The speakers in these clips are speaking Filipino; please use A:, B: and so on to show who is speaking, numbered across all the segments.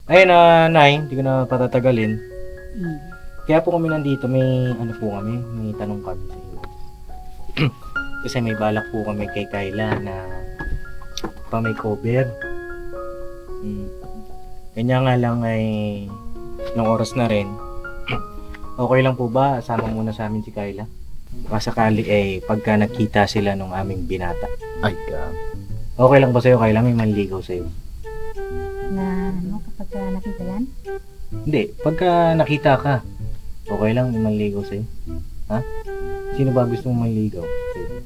A: Ayun na, Nay, hindi ko na patatagalin.
B: Mm.
A: Kaya po kami nandito, may ano po kami, may tanong kami sa inyo. Kasi may balak po kami kay Kayla na may cover. Kanya nga lang ay ng oras na rin. Okay lang po ba? Sama muna sa amin si Kayla. Baka sakali pagka nakita sila nung aming binata.
C: Ay,
A: Okay lang ba sa'yo, Kayla? May manligaw sa'yo.
B: Na ano, kapag nakita yan?
A: Hindi, pagka nakita ka, okay lang may manligaw sa'yo. Ha? Sino ba gusto mong manligaw sa'yo?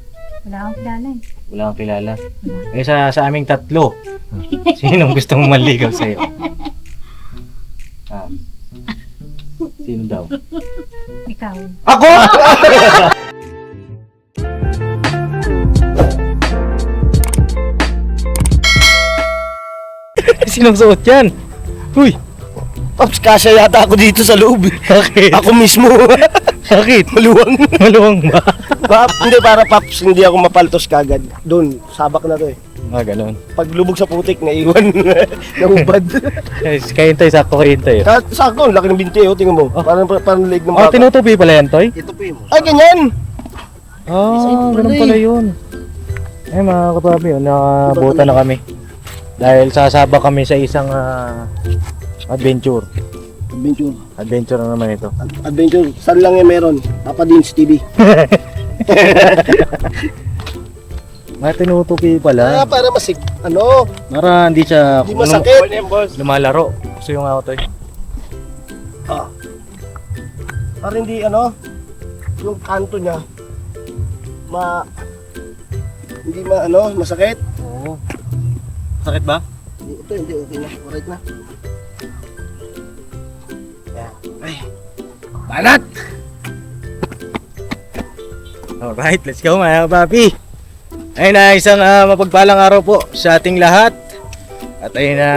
B: Wala akong kilala eh.
A: Wala kang kilala.
B: Wala.
A: Sa aming tatlo, sinong gusto mong manligaw sa'yo? Ha? Sino daw?
B: Ikaw.
A: Ako! Sinong suot yan? Uy!
C: Pops, kasya yata ako dito sa loob.
A: Bakit?
C: Ako mismo.
A: Bakit?
C: Maluwang.
A: Maluwang ba?
C: Hindi, para Pops, hindi ako mapaltos kagad. Doon, sabak na to eh.
A: Ganun.
C: Pag lubog sa putik, naiwan. Nahubad.
A: Kayintay, sakto kayintay.
C: Kahit sakto, laki ng binti oh, tingnan mo. Parang leg ng bata.
A: Tinutupi pala yan, Toy?
C: Ito po yun. Ay, ganyan!
A: Ganun pala yun. Ay, mga kapabi, nakabuta na kami. Dahil sasabak kami sa isang adventure.
C: Adventure.
A: Adventure na naman ito.
C: Adventure. Saan lang yung meron? Papa Dean's TV.
A: Mga tinutupi pala.
C: Para masig...
A: Para hindi siya
C: Hindi masakit.
A: lumalaro. Gusto yung ako, Toy.
C: Para hindi yung kanto niya hindi masakit.
A: Oo. Sakit ba?
C: Ito hindi okay na. Alright na. Yan. Ay. Balat!
A: Alright, let's go mga kapapi. Ayun na, isang mapagpalang araw po sa ating lahat. At ayun na,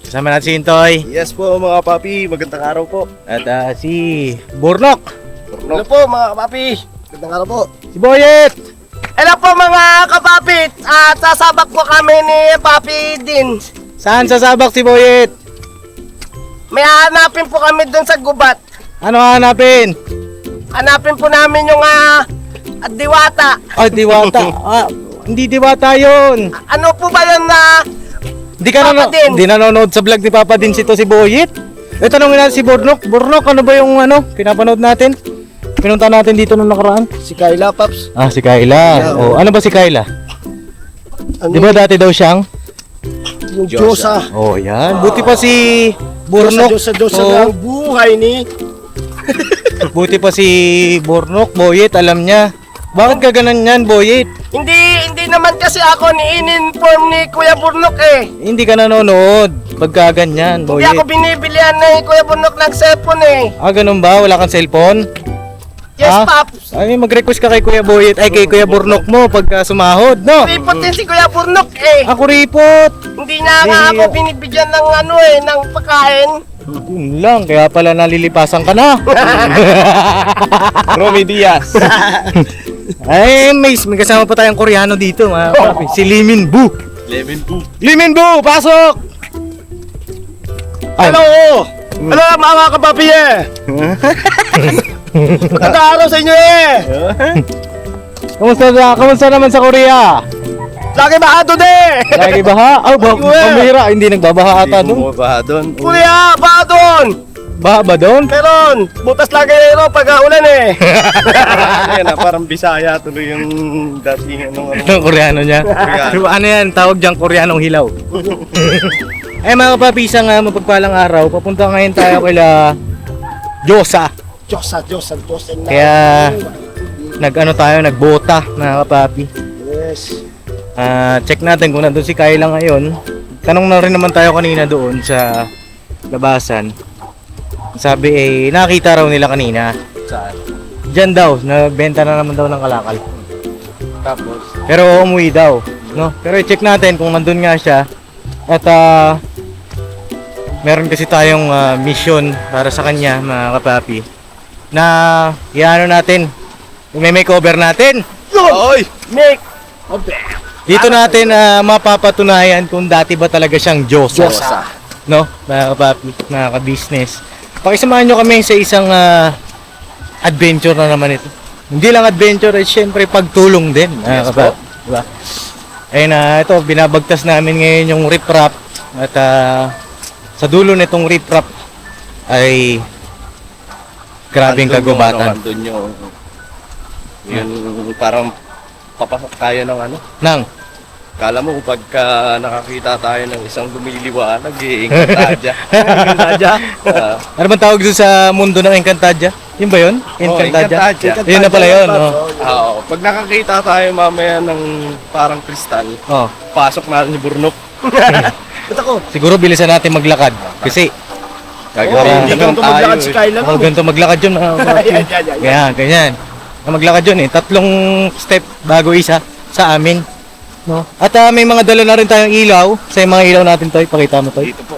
A: kasama natin si Intoy.
C: Yes po mga papi, magandang araw po.
A: At si Burnok.
C: Hello po mga papi, magandang araw po.
A: Si Boyet.
C: Hello po mga kapapit, at sasabak po kami ni Papi Din.
A: Saan sasabak si Boyet?
C: May hanapin po kami dun sa gubat.
A: Ano hanapin?
C: Hanapin po namin yung diwata.
A: Ay, diwata. Hindi diwata yun.
C: Ano po ba yun na Papa Din.
A: Hindi nanonood sa vlog ni Papa Din si Boyet. Tanongin natin si Burnok. Burnok, ano ba yung pinapanood natin? Pinunta natin dito nung nakaraan.
C: Si Kayla, Paps.
A: Si Kayla.
C: Yeah.
A: Oh, ano ba si Kayla? Di ba dati daw siyang?
C: Yung Diyosa.
A: Oh, yan. Buti pa si Burnok.
C: Diyosa
A: Oh,
C: ng buhay ni...
A: buti pa si Burnok, Boyet, alam niya. Bakit ka ganun yan, Boyet?
C: Hindi naman kasi ako in-inform ni Kuya Burnok eh.
A: Hindi ka nanonood pagka ganyan,
C: Hindi
A: Boyet.
C: ako binibilihan ni Kuya Burnok ng cellphone eh.
A: Ganun ba? Wala kang cellphone?
C: Yes, Paps.
A: Ay, mag-request ka kay Kuya Boyet, kay Kuya Burnok mo pagka sumahod, no?
C: Ripot din si Kuya Burnok eh.
A: Ako ripot.
C: Hindi na nga ako binibigyan ng ng pagkain.
A: Yun lang, kaya pala nalilipasan ka na.
C: Romy Diaz.
A: Ay, may kasama pa tayong Koreano dito, mga papi. Si Limin Bu. Limin Bu, pasok! Ay,
C: Hello! Hello mga kapapi eh! Magandang araw sa inyo eh!
A: Kamusta naman sa Korea?
C: Lagi ba ato de?
A: Lagi baha? Pambihira, hindi nagbabaha ata doon.
C: Kuya, ba doon?
A: Baha ba doon?
C: Meron! Butas lagi yun pag ulan eh! Ayan na, parang Bisaya tuloy yung dating
A: Ang Koreano niya. Ano yan, tawag diyang Koreanong hilaw. Mga kapapi, isang mapagpalang araw, papunta ngayon tayo kila Diyosa.
C: Diyosa.
A: Kaya nagbota, mga kapapi.
C: Yes.
A: Check natin kung nandun si Kayla ngayon. Tanong na rin naman tayo kanina doon sa labasan. Sabi nakita raw nila kanina.
C: Saan?
A: Diyan daw, nagbenta na naman daw ng kalakal.
C: Tapos?
A: Pero umuwi daw, no? Pero i-check natin kung nandun nga siya. At meron kasi tayong mission para sa kanya, mga kapapi. Na iano natin, i-makeover natin.
C: Oy! Make!
A: Dito natin mapapatunayan kung dati ba talaga siyang Diyosa. no? Mga kapapi, mga ka-business. Pakisamahan nyo kami sa isang adventure na naman ito. Hindi lang adventure, eh, syempre pagtulong din, mga
C: Yes,
A: kapapi. Diba? Ayun ito, binabagtas namin ngayon yung riprap. At sa dulo nitong riprap ay grabing kagubatan.
C: Andun yung parang papasok tayo ng ano.
A: Nang,
C: Kala mo pagka nakakita tayo ng isang lumiliwanag, Encantadia. Encantadia?
A: ano bang tawag doon sa mundo ng Encantadia? Yun ba yun? Encantadia?
C: Encantadia.
A: Yun na pala yun, no?
C: Oo. Pag nakakita tayo mamaya ng parang kristal,
A: Oh.
C: pasok natin yung burnok. Ito ko.
A: Siguro bilisan natin maglakad. Kasi,
C: Hindi
A: ganito
C: ganito maglakad si Kyla.
A: ganito maglakad yun. Ganyan, ganyan. Maglakad yun eh. 3 step bago isa sa amin. No? At may mga dala na rin tayong ilaw. Sa mga ilaw natin, Toy. Pakita mo, Toy.
C: Dito po.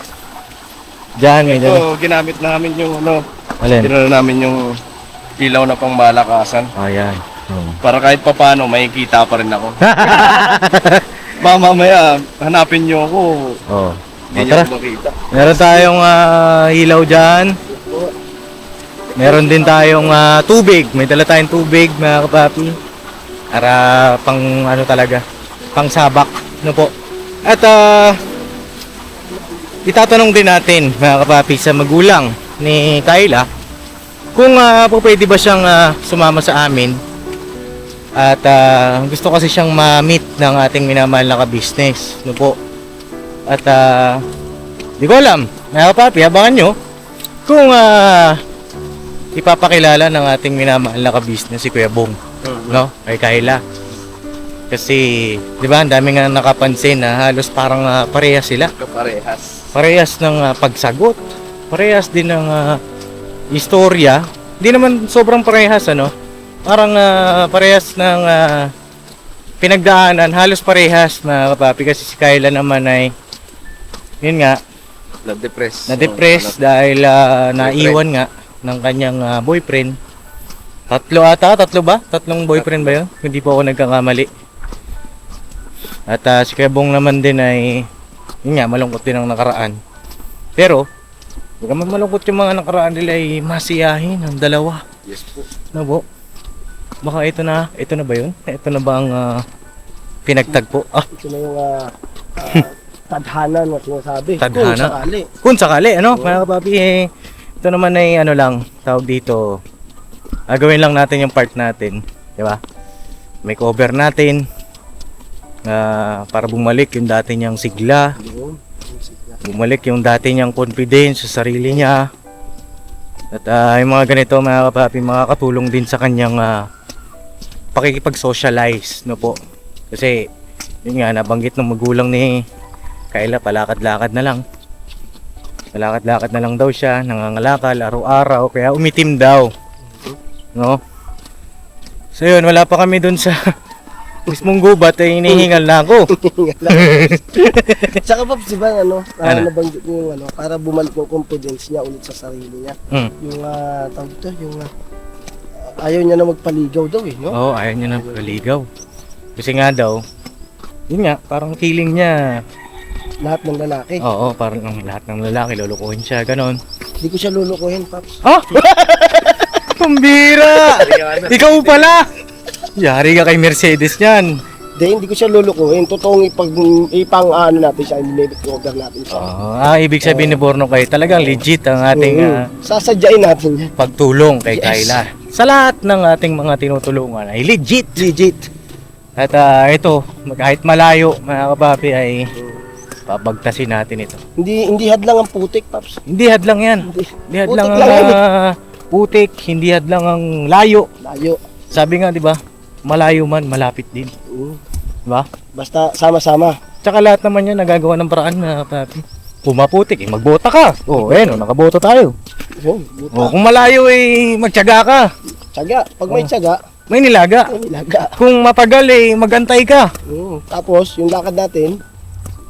A: Diyan, may dala.
C: Ito, ginamit namin yung ano,
A: Alin?
C: tinuro namin yung ilaw na pang malakasan.
A: Ayan.
C: Para kahit papano, makikita pa rin ako. Mamaya, hanapin nyo ako.
A: Oh.
C: Hindi
A: Tara.
C: nyo ako makita.
A: Meron tayong ilaw dyan. Meron din tayong tubig. May dala tayong tubig, mga kapapi. Para pang ano talaga, pang sabak. No po. At itatanong din natin, mga kapapi, sa magulang ni Kyla kung po pwede ba siyang sumama sa amin. At gusto kasi siyang ma-meet ng ating minamahal na ka-business. No po. At di ko alam, mga kapapi, abangan nyo kung ipapakilala ng ating minamahal na ka-business si Kuya Bong, no? Kay Kyla. Kasi, di ba, ang dami nga nakapansin na halos parang parehas sila.
C: Kaparehas.
A: Parehas ng pagsagot. Parehas din ng istorya. Hindi naman sobrang parehas, ano? Parang parehas ng pinagdaanan. Halos parehas, mga kapapi. Kasi si Kyla naman ay, yun nga,
C: Na-depress.
A: dahil naiwan nga ng kanyang boyfriend. 3 ba? 3 boyfriend ba yun? Hindi po ako nagkakamali. At si Kuya Bong naman din ay, yun nga, malungkot din ang nakaraan. Pero, huwag naman malungkot yung mga nakaraan nila ay masiyahin ang dalawa.
C: Yes po.
A: No po? Baka ito na ba yun? Ito na ba ang pinagtagpo?
D: Ito na yung tadhana na sinasabi.
A: Tadhana?
D: Kung sakali.
A: Kung sakali, ano, mga kapapi, ito naman ay ano lang, tawag dito, gawin lang natin yung part natin, di ba? May cover natin, para bumalik yung dati niyang sigla, bumalik yung dati niyang confidence sa sarili niya, at yung mga ganito, mga kapapi, makakatulong din sa kanyang pakikipag-socialize, no po? Kasi, yun nga, nabanggit ng magulang ni Kyla, palakad-lakad na lang. Malakad-lakad na lang daw siya, nangangalakal araw-araw, kaya umitim daw. No? So yun, wala pa kami dun sa mismong gubat, ay hinihingal na ako.
D: Tsaka Pops, di ba,
A: Ano?
D: nabanggit niyo yung para bumalik yung confidence niya ulit sa sarili niya.
A: Hmm.
D: Yung, tawag ito, yung, ayaw niya na magpaligaw daw eh, no?
A: Oo, ayaw niya na paligaw. Kasi nga daw, yun nga, parang feeling niya,
D: Lahat ng lalaki.
A: oo, parang lahat ng lalaki, lulukuhin siya, ganon.
D: Hindi ko siya lulukuhin, Pops.
A: Ha? Kumbira! Ikaw pala! Yari ka kay Mercedes niyan.
D: Hindi ko siya lulukuhin. Totoong ipang natin siya, i-limit order natin siya.
A: Ibig sabihin ni Borno kay talagang legit ang ating
D: Sasadyain natin yan.
A: pagtulong kay
D: Yes.
A: Kyla. Sa lahat ng ating mga tinutulungan ay legit.
D: Legit.
A: At ito, kahit malayo, mga kapapi, ay pabagtasin natin ito.
D: Hindi hadlang ang putik, Pops.
A: Hindi hadlang yan. Hindi hadlang
D: Putik lang
A: ang putik, hindi hadlang ang layo.
D: Layo.
A: Sabi nga, di ba, malayo man, malapit din. Di ba?
D: Basta sama-sama.
A: Tsaka lahat naman yan nagagawa ng paraan, mga kapapi. Kung maputik, magbota ka. Nakaboto tayo.
D: Yun,
A: Kung malayo, magtiyaga ka.
D: Tsaga. Pag may tsaga,
A: May nilaga.
D: may nilaga.
A: Kung matagal, magantay ka.
D: Tapos, yung lakad natin,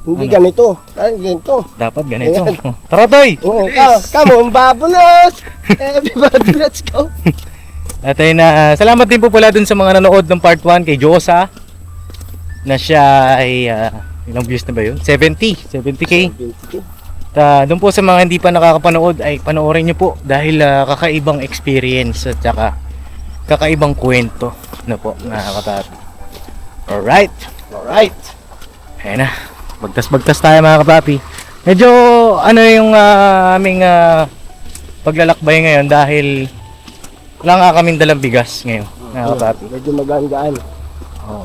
D: hindi ganito. Ganito.
A: Dapat ganito. Tara, Toy!
D: Oo, come on, babulos! Everybody, let's go!
A: At ayun na, salamat din po pala dun sa mga nanood ng part 1 kay Josa. Na siya ay, ilang views na ba yun? 70. 70k. Doon po sa mga hindi pa nakakapanood ay panoorin nyo po dahil kakaibang experience at saka kakaibang kwento na po mga kapapi. Alright. Ayan na. Bagtas-bagtas tayo mga kapapi. Medyo ano yung aming paglalakbay ngayon dahil wala nga kaming dalang bigas ngayon mga kapapi.
D: Medyo magaan-gaan.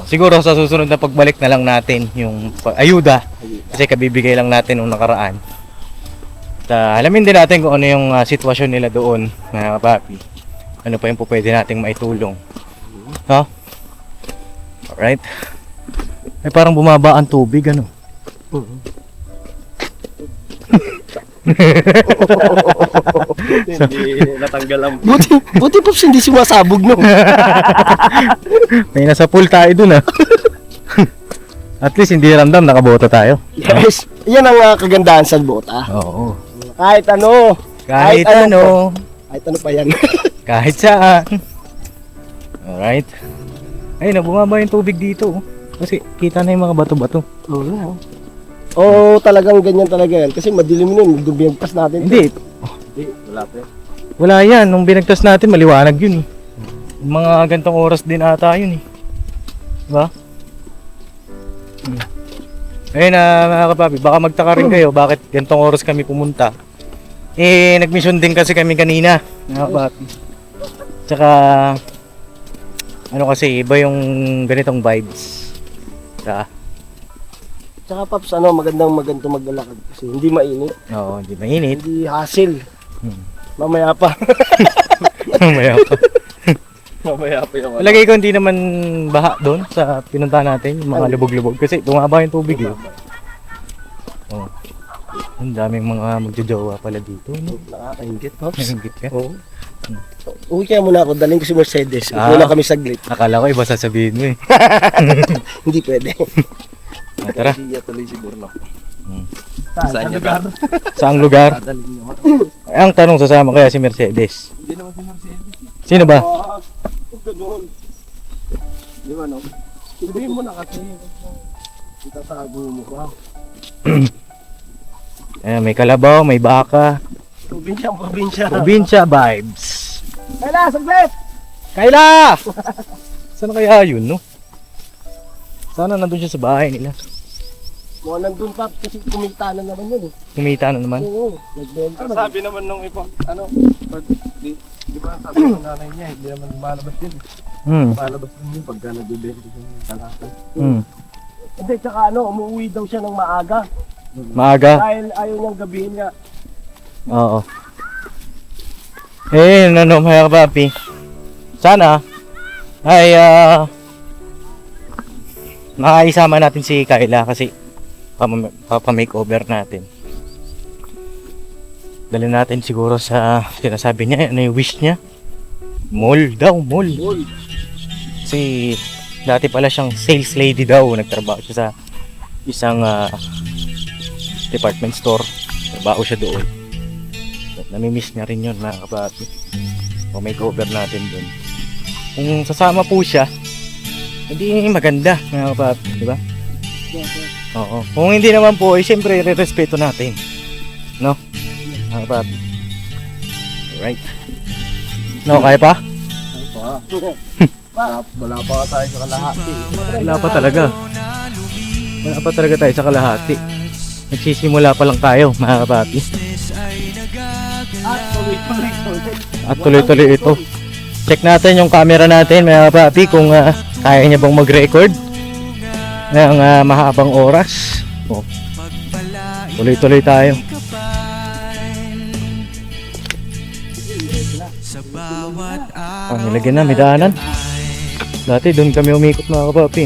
A: Siguro sa susunod na pagbalik na lang natin yung ayuda kasi kabibigay lang natin nung nakaraan. At alamin din natin kung ano yung sitwasyon nila doon mga kapapi. Ano pa yung pwede nating maitulong. No? Alright. Ay parang bumaba ang tubig ano.
C: Hindi natanggal ang...
D: Buti Pops hindi sumasabog no.
A: May nasa pool tayo dun ah. At least hindi ramdam nakabota tayo.
D: Yes. Yan ang kagandahan sa bota.
A: Oo.
D: Kahit ano.
A: Kahit ano.
D: Kahit ano pa yan.
A: Kahit saan. Alright. Ayun na, bumaba yung tubig dito. Oh. Kasi kita na yung mga bato-bato.
D: Oo, talagang ganyan talaga yan. Kasi madilim nun, dumiyagpas natin.
A: Hindi.
C: Wala pa.
A: Wala yan. Nung binagtas natin, maliwanag yun eh. Yung mga gantong oras din ata yun eh. Diba? Ayun na mga kapapi, baka magtaka rin kayo bakit gantong oras kami pumunta. Eh, nag-mission din kasi kami kanina. Mga kapapi. Tsaka, ano kasi, iba yung ganitong vibes.
D: Tsaka Pops, magandang maglalakad kasi hindi mainit,
A: Oo, di mainit.
D: hindi hassle.
A: Hmm.
D: Mamaya pa.
A: Mamaya pa.
C: Mamaya pa yung...
A: Lagay ko hindi naman baha doon sa pinunta natin, yung mga lubog-lubog. Kasi bumaba yung tubig eh. Oh. Ang daming mga magjojowa pala dito. No?
D: Nakakaingit, Pops.
A: Nanggit ka?
D: Oo. Uwi kaya muna ako, daling ko si Mercedes.
A: Ah.
D: Muna kami saglit.
A: Akala ko iba sasabihin mo eh.
D: Hindi pwede.
A: Tara.
C: Hindi tuloy siguro no.
D: Saan
C: lugar?
A: Saang lugar?
C: Dadalhin nyo.
A: Ang tanong, sasama kaya si Mercedes?
C: Hindi naman si Mercedes.
A: Sino ba?
D: Ganoon. Di ba no? Sabihin mo na kasi. Itatago mo pa.
A: Ayan, may kalabaw, may baka.
D: Probinsya.
A: Probinsya vibes.
D: Kayla, saglit!
A: Kayla! Saan kaya yun, no? Sana nandun siya sa bahay nila.
D: Mga nandun pa, kasi kumita na naman yun eh.
A: Kumita na naman.
D: Oo, nagbenta na.
C: Sabi naman nung iba, pag, di ba sabi ng nanay niya, hindi naman malabas yun. Malabas din yun pagka nagbibenta yung talakay.
D: Hindi, tsaka umuwi daw siya ng maaga.
A: Maaga.
D: Dahil ayaw niyang gabihin nga.
A: Oo. Eh, ano mga kapapi. Sana ay makaisama natin si Kayla kasi papa-makeover natin. Dali natin siguro sa sinasabi niya, ano yung wish niya? Mall daw, mall. Kasi dati pala siyang sales lady daw. Nagtrabaho siya sa isang department store. Trabaho siya doon. Namimiss niya rin yun mga kapapi. O makeover natin doon. Kung sasama po siya, hindi maganda mga kapapi, di ba? Oo. Kung hindi naman po, eh, siyempre re-respeto natin. No? Mga kapapi. Alright. No, kaya pa?
C: Wala pa tayo sa kalahati.
A: Wala pa talaga. Wala pa talaga tayo sa kalahati. Nagsisimula pa lang tayo mga kapapi. At tuloy-tuloy ito. Check natin yung camera natin mga kapapi kung kaya niya bang mag-record ng mahabang oras. Oh. Tuloy-tuloy tayo. Nilagyan na, may daanan. Dati doon kami umikot mga kapapi.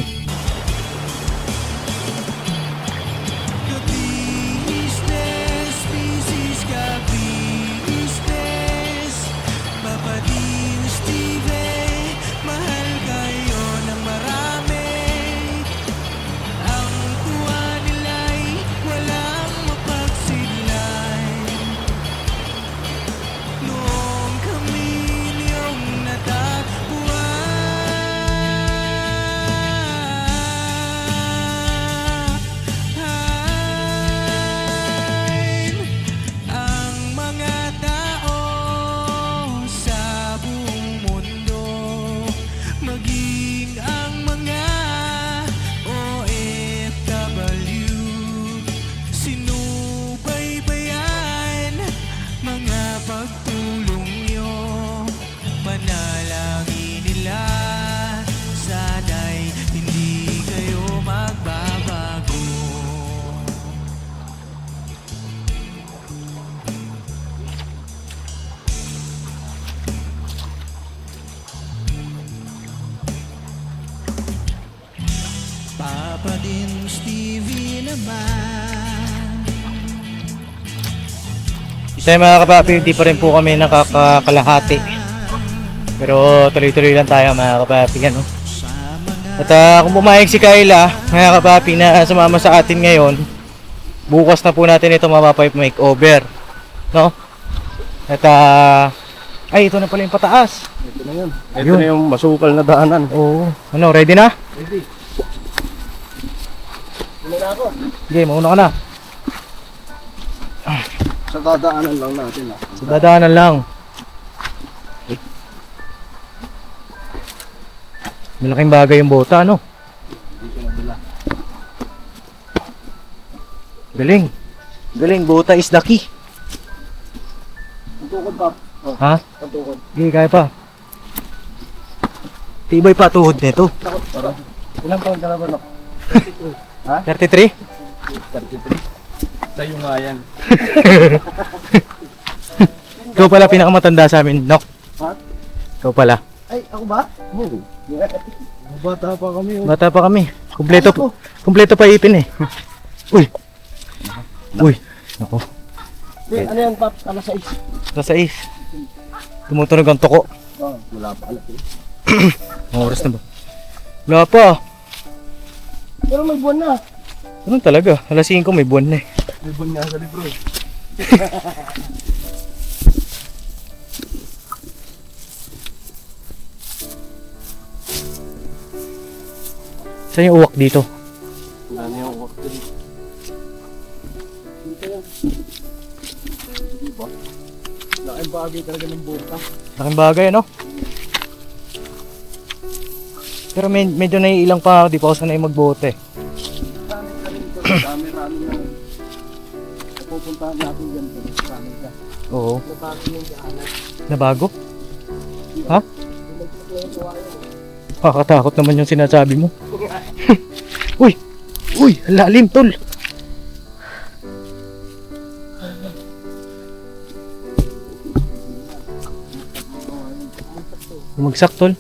A: Isa mga kapapi, hindi pa rin po kami nakakakalahati. Pero tuloy-tuloy lang tayo mga kapapi, ano. At kung pumayag si Kayla, mga kapapi, na sumama sa atin ngayon, bukas na po natin ito mapapipe makeover, no? At ay, ito na pala yung pataas.
C: Ito na yun. Ito na yung masukal na daanan.
A: Oo. Ano, ready na?
C: Ready. Ano na ako?
A: Sige, mauna ka na.
C: Sa dadaanan lang natin ah.
A: So, dadaanan lang. Malaking bagay yung bota, ano?
C: Dito na dala.
A: Galing. Galing, bota is the key.
C: Ang tukod pa. Oh,
A: Ha?
C: ang tukod.
A: Sige, kaya pa. Tibay pa tuhod nito.
C: Takot para. Ilang taon ka na ba, Nok?
A: 33?
C: 33. Sa'yo nga yan.
A: Ikaw pala pinakamatanda sa amin, Nok.
C: Ha?
A: Ikaw pala.
C: Ay, ako ba? Oo. Bata pa kami. Oh.
A: Bata pa kami. Kumpleto pa ipin eh. Uy. Uy. Ako.
C: Ano yan, Pap? Alas 6.
A: Nasa is. Tumutunog ang toko.
C: Oh, wala pa alas 6.
A: Ang oras na ba? Wala pa.
C: Pero may buwan na.
A: Ganun talaga. Alas 5 may buwan na eh.
C: May buwan nga sa libro eh.
A: Saan yung uwak dito?
C: Wala na yung work din. Dito yan. Diba? Laking bagay talaga ng buka.
A: Laking bagay, ano? Pero medyo naiilang pa ako. Di pa ako sanay magbote.
C: Dami-rami na. Pupuntahan natin dyan. Dami ka.
A: Oo.
C: Nabago yung daanan.
A: Nabago? Ha? Nakakatakot naman yung sinasabi mo. Uy! Uy! Ang lalim, tol! Bumagsak, tol.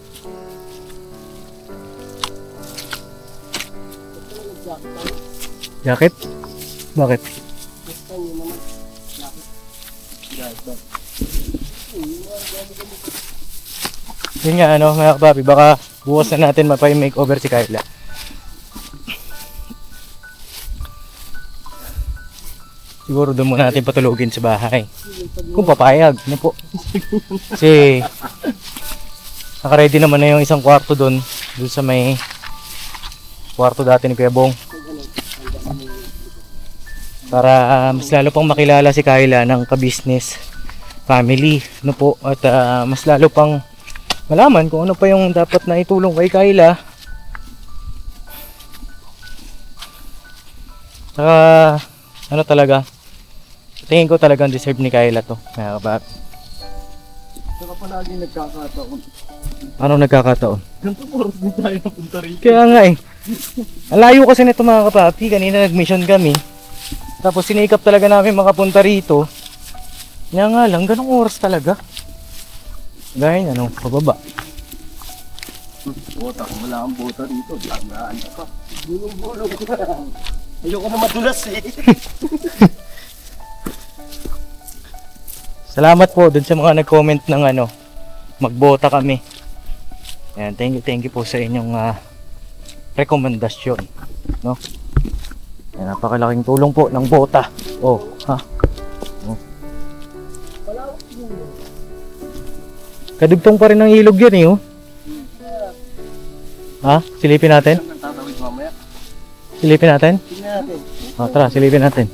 A: Jacket? Bakit? Yun nga, ano, mga kapapi, baka bukas na natin mapay-makeover si Kayla. Siguro doon muna natin patulugin sa bahay. Kung papayag, ano po. Kasi, naka-ready naman na yung isang kwarto doon sa may kwarto dati ni Kuya Bong. Para mas lalo pang makilala si Kayla ng ka-business family, no po, at mas lalo pang malaman kung ano pa yung dapat na itulong kay Kayla. Saka ano talaga, tingin ko talagang deserve ni Kayla to, mga kabab.
C: Saka palagi nagkakataon.
A: Ano nagkakataon?
C: Ganito po rin tayo napunta rin.
A: Kaya nga eh, ang layo kasi nito mga kapapi. Kanina nag-mission kami, tapos sinikap talaga namin makapunta rito. Kaya nga lang, ganong oras talaga. Gaya ano, pababa.
C: Bota, kung wala kang bota rito, dagaan ka pa. Gulong-gulong ka. Ayoko na madulas eh.
A: Salamat po dun sa mga nag-comment ng ano, magbota kami. Ayan, thank you po sa inyong rekomendasyon, no? Ayan, napakalaking tulong po ng bota. Oh, ha. Oh. Kadugtong pa rin ng ilog yun eh, oh. Ha? Silipin natin?
C: Tatawid mamaya.
A: Silipin natin?
C: Tingnan natin.
A: Oh, tara, silipin natin.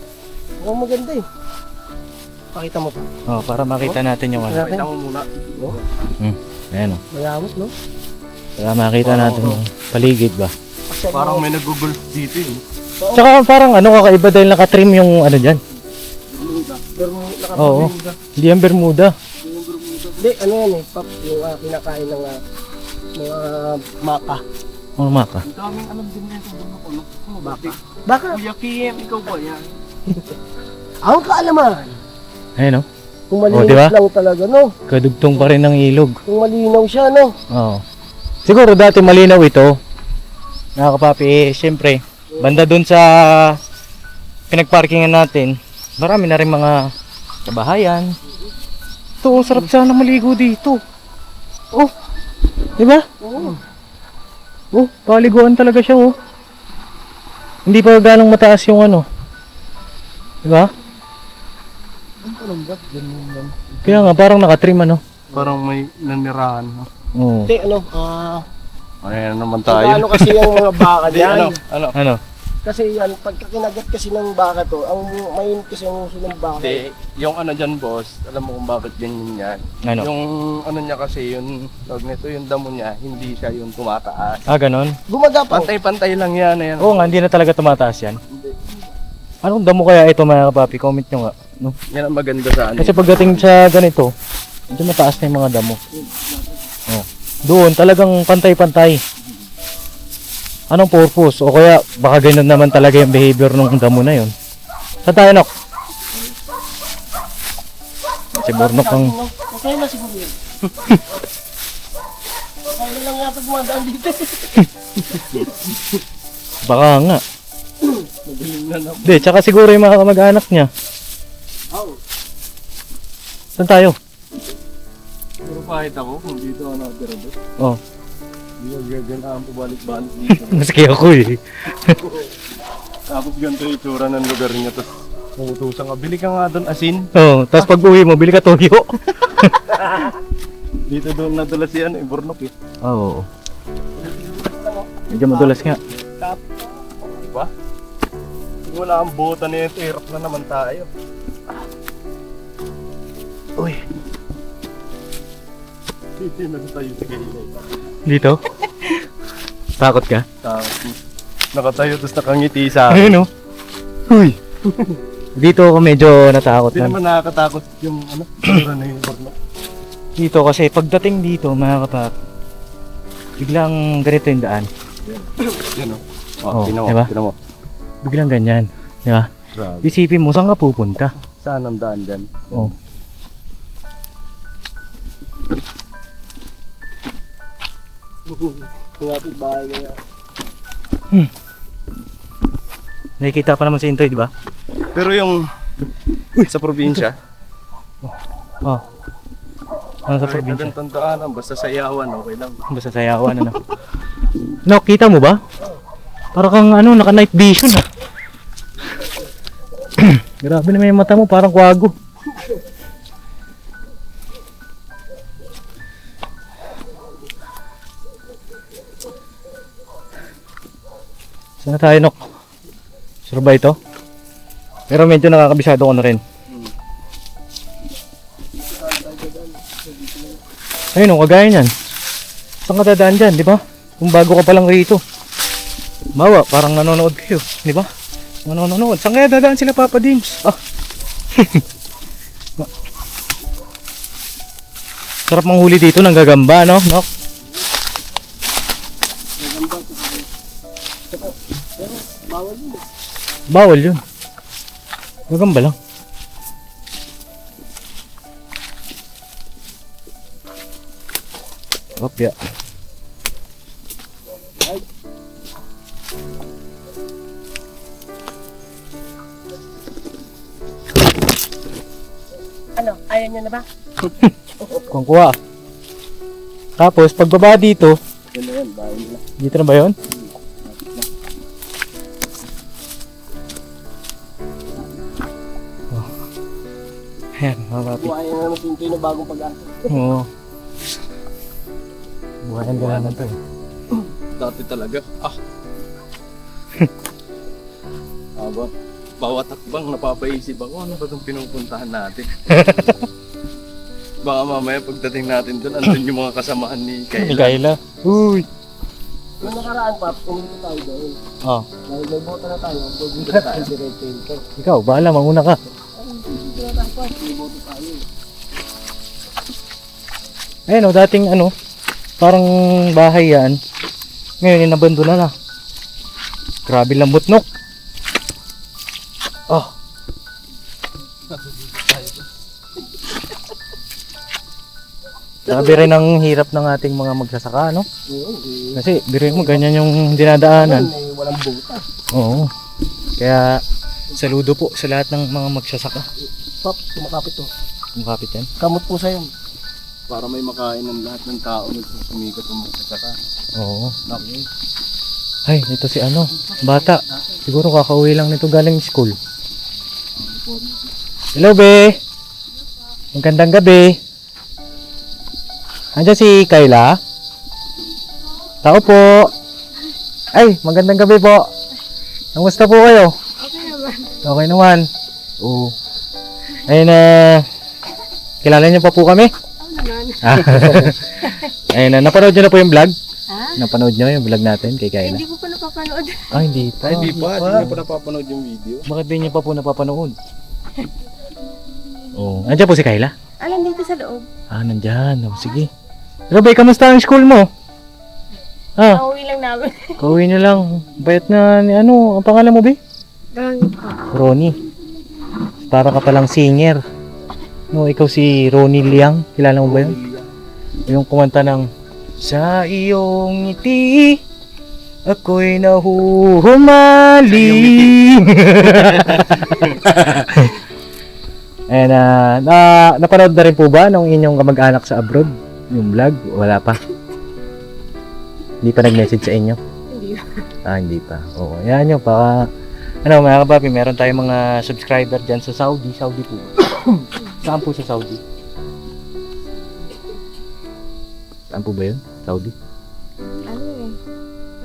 C: Mukhang maganda eh. Pakita mo pa.
A: Oh, para makita natin yung ano.
C: Pakita mo muna.
A: Ayan, oh.
C: Mayamot no?
A: Para makita natin yung paligid ba.
C: Parang may nag-golf dito eh.
A: Tsaka parang ano, kakaiba dahil nakatrim yung ano dyan.
C: Pero
A: Oo. Hindi yan Bermuda.
C: Hindi, ano yan eh, Pap, yung kinakain ng mga maka.
A: Ano maka?
C: Ang daming alam din yan sa buno ko, no? Baka? Baka? Kuya PM, ikaw ba yan? Ang kaalaman!
A: Ayun, oh.
C: Kung
A: malinaw
C: malinaw
A: diba?
C: lang talaga, no?
A: Kadugtong pa rin ng ilog.
C: Kung malinaw siya, no?
A: Oo. Siguro dati malinaw ito. Nakakapapi, eh, syempre, banda dun sa pinagparkingan natin, marami na rin mga kabahayan. Ito, oh, sarap sana maligo dito. Oh, di ba?
D: Oo.
A: Oh, paliguan talaga siya, oh. Hindi pa ganong mataas yung ano. Di ba?
C: Ang palambot, ganyan yan.
A: Kaya nga, parang nakatrim, ano.
C: Parang may nanirahan. No?
A: Oo.
D: Hindi,
C: Ayan naman
D: ano kasi yung mga baka
C: Ano?
D: diyan.
A: Ano?
D: Kasi yan, pagka kinagat kasi ng baka to, ang main kasi ang uso ng baka.
C: Hindi, yung ano dyan boss, alam mo kung bakit ganyan yan.
A: Ano?
C: Yung ano niya kasi, yung tawag nito, yung damo niya, hindi siya yung tumataas.
A: Ah, ganon?
D: Gumagapang.
C: Pantay-pantay lang yan. Ayan.
A: Oo nga, hindi na talaga tumataas yan.
C: Hindi.
A: Anong damo kaya ito mga kapapi? Comment nyo nga. No?
C: Yan ang maganda sa ano.
A: Kasi pagdating sa ganito, medyo mataas na yung mga damo. Oh. Doon, talagang pantay-pantay. Anong purpose? O kaya, baka ganun naman talaga yung behavior ng damo na yun. Saan tayo, Nok? Si Bornok ang...
D: Okay na siguro yun. Kaya lang yata gumadaan dito.
A: Baka nga.
C: Magaling na naman.
A: Hindi, tsaka siguro yung mga kamag-anak niya.
D: Oo.
A: Saan tayo?
C: Pero kahit ako, kung dito ako nakatira doon,
A: Oh,
C: hindi ko gaganaan po balik-balik dito.
A: maski ako eh.
C: Tapos ganito yung itsura ng lugar niya, tapos umutusan ka, bili ka nga doon asin.
A: Oh, tapos pag uwi mo, bili ka toyo.
C: Dito doon nadala si ano, Bornok eh.
A: Oo. Medyo madulas nga.
C: Diba? Kung wala ang bota na ito, hirap na naman tayo.
A: Uy,
C: Dito na tayo sa gilid.
A: dito? Takot ka?
C: Tapos nakatayo, tapos nakangiti sa akin.
A: Ayun oh. Uy. Dito ako medyo natakot
C: Hindi
A: na.
C: naman nakakatakot yung ano, itsura na yung Bornok.
A: Dito kasi pagdating dito mga kapat, biglang ganito yung daan.
C: Yan o.
A: Oh,
C: Tinan mo,
A: diba?
C: tinan mo.
A: Biglang ganyan. Di ba?
C: Grabe.
A: Isipin mo, saan ka pupunta?
C: Saan ang daan dyan?
A: Oh.
D: Kumapit bahay kaya.
A: Nakikita pa naman si Intoy, di ba?
C: Pero yung sa probinsya,
A: Oh. Ano sa
C: kahit
A: probinsya?
C: agad tandaanan, basta sayawan, okay lang.
A: Basta sayawan, ano. No, kita mo ba? Parang kang ano, naka night vision ah. Grabe naman yung mata mo, parang kwago. Saan na tayo, Nok? Sure ba ito? Pero medyo nakakabisado ko na rin. Ayun o, kagaya niyan. Saan ka dadaan dyan, di ba? Kung bago ka pa lang rito. Bawa, parang nanonood kayo, di ba? Nanonood. Saan kaya dadaan sila, Papa Dims? Ah. Sarap manghuli dito ng gagamba, no? Nok?
D: Bawal yun.
A: Bawal yun. Gagamba lang. Opya.
D: Ano, ayaw niya na ba?
A: Kung kuha. Tapos, pagbaba dito,
C: Yan na yan, bahay nila.
A: dito na ba yun? Oh. Ayan, mga papi.
D: Buhay na naman sintoy na bagong pag-asa.
A: Oo. Buhayan ka naman to eh.
C: Dati talaga, Aba, bawat hakbang napapaisip ako, ano ba itong pinupuntahan natin? Baka mamaya pagdating natin doon, andun yung mga kasamahan ni
A: Ni
C: Kayla.
A: Kayla. Uy!
D: Nung nakaraan pa, pumunta tayo doon.
A: Oh,
D: Dahil may bota na tayo, pumunta na tayo diretso.
A: ikaw, bahala, manguna ka.
D: Pumunta na tayo pa, may bota tayo.
A: Ayun o, dating ano, parang bahay yan. Ngayon, inabandona na. Grabe lambot, Nok. Oh. Grabe rin ang hirap ng ating mga magsasaka, no?
D: Oo,
A: Kasi, biruin mo, ganyan yung dinadaanan.
D: walang bota.
A: Oo. Kaya, saludo po sa lahat ng mga magsasaka.
D: Pop, kumakapit to.
A: Kumapit yan.
D: Kamot po sa yan.
C: Para may makain ng lahat ng tao nagsusumikat ng magsasaka.
A: Oo.
C: Okay.
A: Ay, ito si ano, bata. Siguro kakauwi lang nito galing school. Hello, be. Magandang gabi. Andiyan si Kayla? Tao po. Ay, magandang gabi po. Kamusta po kayo?
B: Okay naman.
A: Okay naman. Oo. Ayun kilala niyo pa po kami?
B: Oo naman.
A: Ayun napanood niyo na po yung vlog?
B: Ha?
A: Napanood niyo yung vlog natin kay Kayla?
B: Hindi ko pa napapanood.
A: Ah, hindi pa.
C: Ay, di pa. Di na pa napapanood yung video.
A: Bakit di niyo pa po napapanood? Oo. Andiyan po si Kayla?
B: Alam dito sa loob.
A: Ah, nandyan. Oh, sige. Pero bay, kamusta ang school mo? Ah,
B: Nauwi lang namin.
A: kauwi niyo lang. Bayat nga ni ano, ang pangalan mo, be?
B: Ganun po.
A: Ronnie. Para ka palang singer. No, ikaw si Ronnie Liang. Kilala mo ba yun? Yung kumanta ng Sa iyong ngiti ako'y nahuhumaling. And napanood na rin po ba nung inyong kamag-anak sa abroad? Yung vlog? Wala pa. Hindi pa nag-message sa inyo?
B: Hindi.
A: Ah, hindi pa. Oo, yan nyo. Baka, ano mga kapapi, meron tayong mga subscriber dyan sa Saudi. Saudi po. Saan po sa Saudi? Saan po ba yun? Saudi?
B: Ano eh.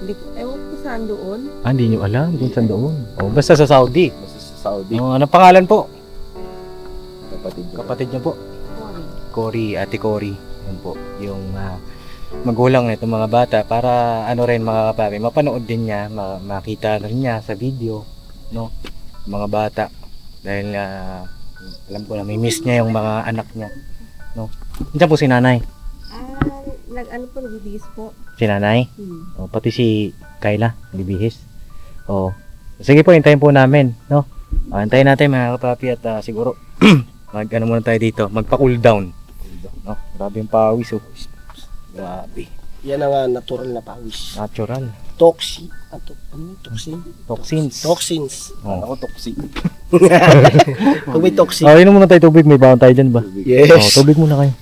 B: Hindi ko, ewan ko saan doon.
A: Ah, hindi nyo alam kung saan doon. Oh, basta sa Saudi.
C: Basta sa Saudi.
A: Oh, anong pangalan po?
C: Kapatid ko.
A: Kapatid nyo po?
B: Sorry.
A: Cory, Ate Cory. Yan po. Yung magulang na itong mga bata para ano rin mga kapapi, mapanood din niya, makita rin niya sa video, no? Mga bata. Dahil alam ko na may miss niya yung mga anak niya, no? Diyan po si nanay.
B: Nag-ano po, nagbibihis po.
A: Si nanay.
B: Hmm.
A: O, pati si Kayla, bibihis. O, sige po, hintayin po namin, no? Hintayin natin mga kapapi at siguro mag-ano muna tayo dito, magpa-cool down. No? Grabe yung pawis, oh. Grabe.
D: Yan ang natural na pawis.
A: Natural.
D: Toxin. Ano? Toxin?
A: Toxins.
D: Toxins.
A: Oh.
C: Ako toxic.
D: Kung may toxin.
A: Oh, inom muna tayo tubig. May bawang tayo dyan ba? Oh,
D: Yes.
A: tubig muna kayo.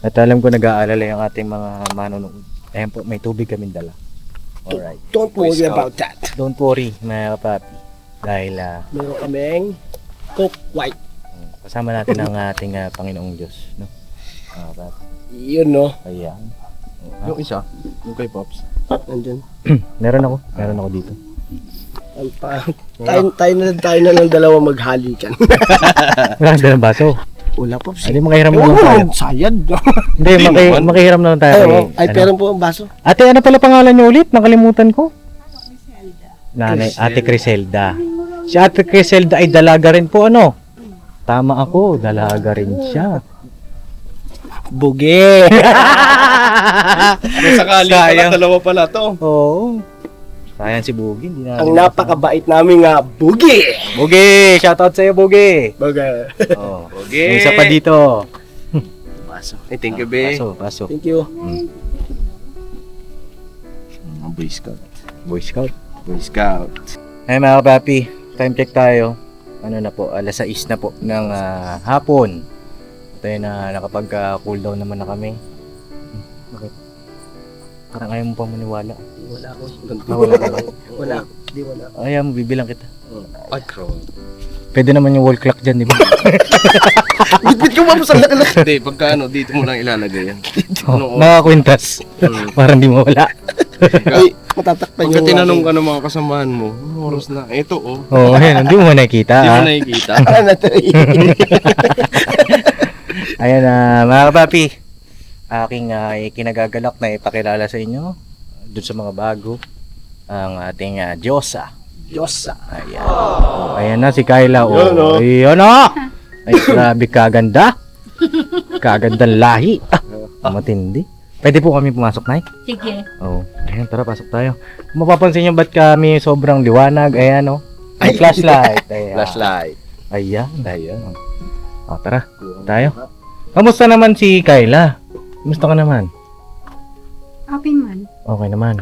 A: At alam ko nag-aalala yung ating mga manonood. Ayan po, may tubig kaming dala. Alright.
D: Don't
C: Boy
D: worry
C: Scout.
D: about that.
A: Don't worry, mga kapapi. Dahil
D: Meron kaming Coke White.
A: kasama natin ang ating Panginoong Diyos. No? Mga kapapi.
D: Yun, no?
A: Ayan.
C: Yung isa, yung kay Pops.
D: Nandyan.
A: Meron ako dito.
D: Ang tayo na ng dalawa maghalikan.
A: Wala ka ng baso.
D: Wala, Pops.
A: Hindi, makihiram na
D: Oo,
A: lang tayo.
D: sayad.
A: Hindi, makihiram na lang tayo.
D: Ay,
A: ano?
D: pero po ang baso.
A: Ate, ano pala pangalan niyo ulit? Nakalimutan ko. Nanay, Ate Criselda. Si Ate Criselda ay dalaga rin po, ano? Tama ako, dalaga rin siya.
D: Buge.
C: Kung sakali pala,
A: Sayang.
C: dalawa pala to.
A: Oo. Sayang si Bugi. Hindi na
D: Ang napakabait namin nga, Buge.
A: Bugi! Shoutout sa'yo, Bugi!
D: Buge.
A: Oh.
C: Okay.
A: May isa pa dito.
C: Baso. Ay, thank you, be.
A: Paso.
D: Thank you.
C: Boy Scout.
A: Boy Scout.
C: Boy Scout.
A: Ay mga kapapi, time check tayo. Ano na po, alas 6 na po ng hapon. Tayo na nakapag-cool down naman na kami. Bakit? Parang ayaw mo pa maniwala.
D: Wala ako.
A: Wala ka ba?
D: Wala. Di wala.
A: Ayaw mo, bibilang kita.
C: Ay, crow.
A: Pwede naman yung wall clock dyan, di ba?
D: Bitbit ko ba mo sa lakalak?
C: Hindi, pagka ano, dito mo lang ilalagay yan.
A: Oh, nakakwintas. Parang di mawala.
D: Ay, matatakpan
C: Pagka
D: yung...
C: tinanong ka ng mga kasamahan mo, anong oras na? Ito, oh.
A: Oo, ayan, hindi mo nakikita.
C: Hindi mo
A: ah.
C: nakikita.
A: Ayan mga kapapi, aking ikinagagalak na ipakilala sa inyo dun sa mga bago ang ating Diyosa.
D: Diyosa.
A: Ayan. Oh, ayan na si Kayla. Oh,
C: Yun, oh.
A: ayan na. Ay, grabe kaganda. Kagandang lahi. Matindi. Pwede po kami pumasok, Nay?
B: Sige.
A: Oh, ayan, tara, pasok tayo. Kung mapapansin nyo ba't kami sobrang liwanag? Ayan, oh. May flashlight. Ayan.
C: Flashlight.
A: Ayan. Ayan. Oh, tara. Tayo. Kamusta naman si Kayla? Kamusta ka naman?
B: Okay man.
A: Okay naman.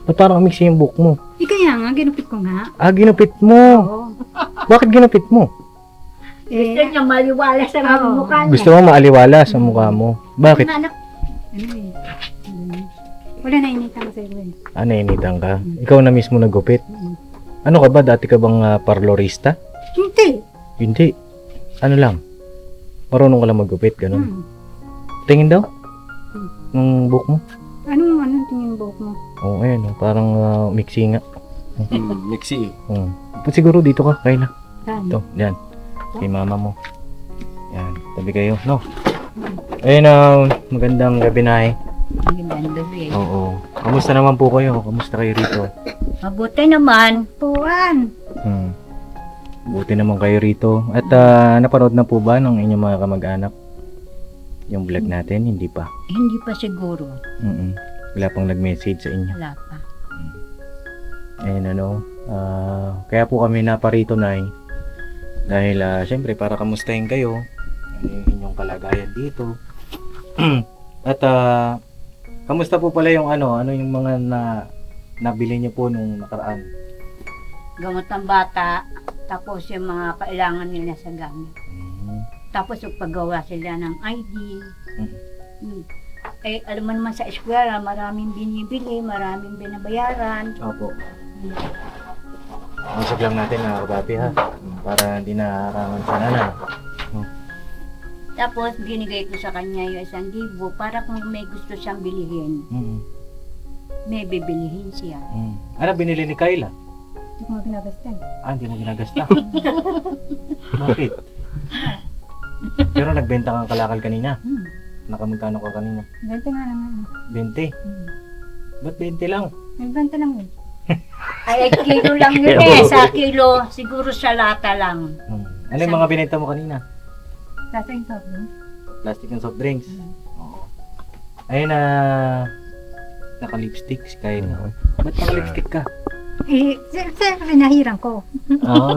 A: Ba't parang mix yung book mo?
B: Kaya nga, ginupit ko nga.
A: Ah, ginupit mo.
B: Oo.
A: Bakit ginupit mo?
B: Eh,
E: Gusto niya maliwala sa mga
B: Oo.
E: mukha niya.
A: Gusto mo maaliwala sa mukha mo. Bakit?
E: Anak,
B: ano eh. Wala na initang sa iyo eh.
A: Ano, initan ka? Ikaw na mismo nagupit? Ano ka ba? Dati ka bang parlorista?
B: Hindi.
A: Hindi. Ano lang? Marunong ka lang maggupit, ganun.
B: Hmm.
A: Tingin daw? Ng buhok mo?
B: Anong tingin buhok mo?
A: Oo, ayan. Parang mixi nga.
C: Mixi.
A: Siguro dito ka, Kayla.
B: Saan?
A: Ito, yan. Kay mama mo. Yan, tabi kayo, no? Ayun, magandang gabi na eh.
E: magandang gabi.
A: Oo. Kamusta naman po kayo? Kamusta kayo rito?
E: Mabuti naman.
B: Puan.
A: Buti naman kayo rito. At napanood na po ba ng inyong mga kamag-anak? Yung vlog natin? Hindi pa.
E: Hindi pa siguro.
A: Wala pang nag-message sa inyo.
E: Wala pa.
A: Ayun kaya po kami naparito na eh. Dahil syempre para kamustahin kayo. Ano yung inyong kalagayan dito. At kamusta po pala yung ano yung mga nabili niyo po nung nakaraan?
E: Gamot ng bata. Tapos yung mga kailangan nila sa gamit. Tapos paggawa sila ng ID. Eh, alam mo naman sa eskwela, maraming binibili, maraming binabayaran.
A: Opo. Masag lang natin mga kababi ha. Para hindi na harangan sa nanay.
E: Tapos binigay ko sa kanya yung 1,000 para kung may gusto siyang bilihin, may bibilihin siya.
A: Ano binili ni Kayla?
B: Hindi ko nga ginagastan.
A: Hindi mo ginagasta. Bakit? Pero nagbenta kang kalakal kanina. Nakamagkano ka kanina?
B: Ganito nga naman.
A: 20. Ba't 20 lang?
B: Nagbanta lang eh.
E: Ay, kilo lang yun eh. Sa kilo, siguro sa lata lang.
A: Ano yung mga binenta mo kanina?
B: Kasi yung soft drink.
A: Plastic and soft drinks. Oo. Ayun naka-lipstick si Kayla. Ba't naka-lipstick ka?
B: Eh, siyempre nahirang ko.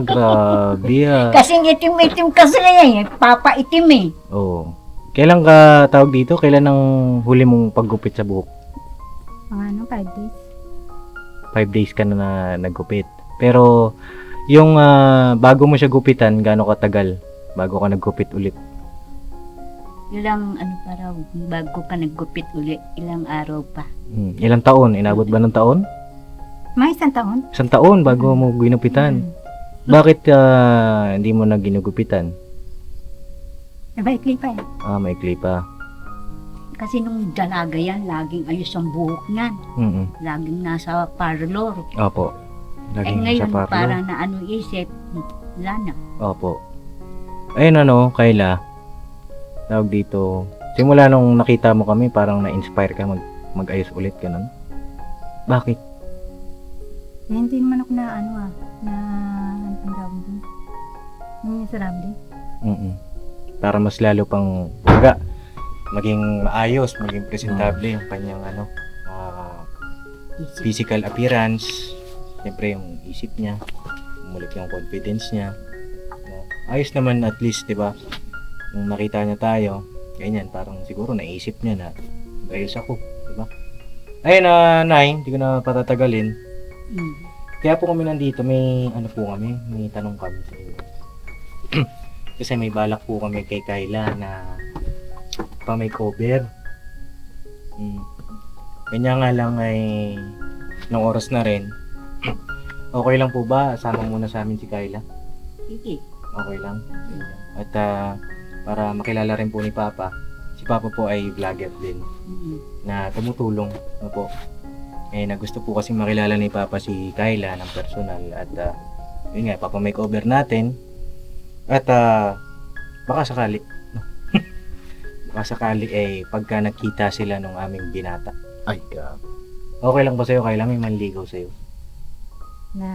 A: Grabe
E: Kasi itim-itim kasi yan eh. Papaitim eh.
A: Oo. Kailan ka tawag dito? Kailan ang huli mong paggupit sa buhok?
B: Mga 5 days.
A: 5 days ka na naggupit. Pero yung bago mo siya gupitan, gaano katagal bago ka naggupit ulit?
E: Ilang pa raw, bago ka naggupit ulit, ilang araw pa.
A: Ilang taon? Inabot ba ng taon?
B: May 1 taon.
A: 1 taon bago mo ginupitan. Bakit hindi mo na ginugupitan?
B: Maikli pa eh.
A: Maikli pa.
E: Kasi nung dalaga yan, laging ayos ang buhok niyan. Laging nasa parlor.
A: Opo. Laging
E: Ngayon,
A: sa parlor.
E: parang na isip, wala na.
A: Opo. Ayun Kayla. Tawag dito. Simula nung nakita mo kami, parang na-inspire ka mag-ayos ulit ganun. Bakit?
B: Eh, hindi naman ako na ano pang tawag dun? Yung miserable.
A: Para mas lalo pang maging maayos, maging presentable yung kanyang physical appearance. Siyempre yung isip niya, umulit yung confidence niya. Ayos naman at least, 'di ba? Nung nakita niya tayo, ganyan, parang siguro naisip niya na ayos ako, 'di ba? Ayun Nay, hindi ko na patatagalin. Kaya po kami nandito, may may tanong kami sa inyo. Kasi may balak po kami kay Kayla na pa-makeover. Kanya nga lang ay nung oras na rin. Okay lang po ba? Sama muna sa amin si Kayla.
E: Sige.
A: Okay lang. At para makilala rin po ni Papa. Si Papa po ay vlogger din na tumutulong na po. Na gusto po kasi makilala ni Papa si Kayla ng personal. At yun nga, papa-makeover natin. At baka sakali pagka nagkita sila nung aming binata.
C: Ay, God.
A: Okay lang ba sa'yo, Kayla? May manligaw sa'yo?
B: Na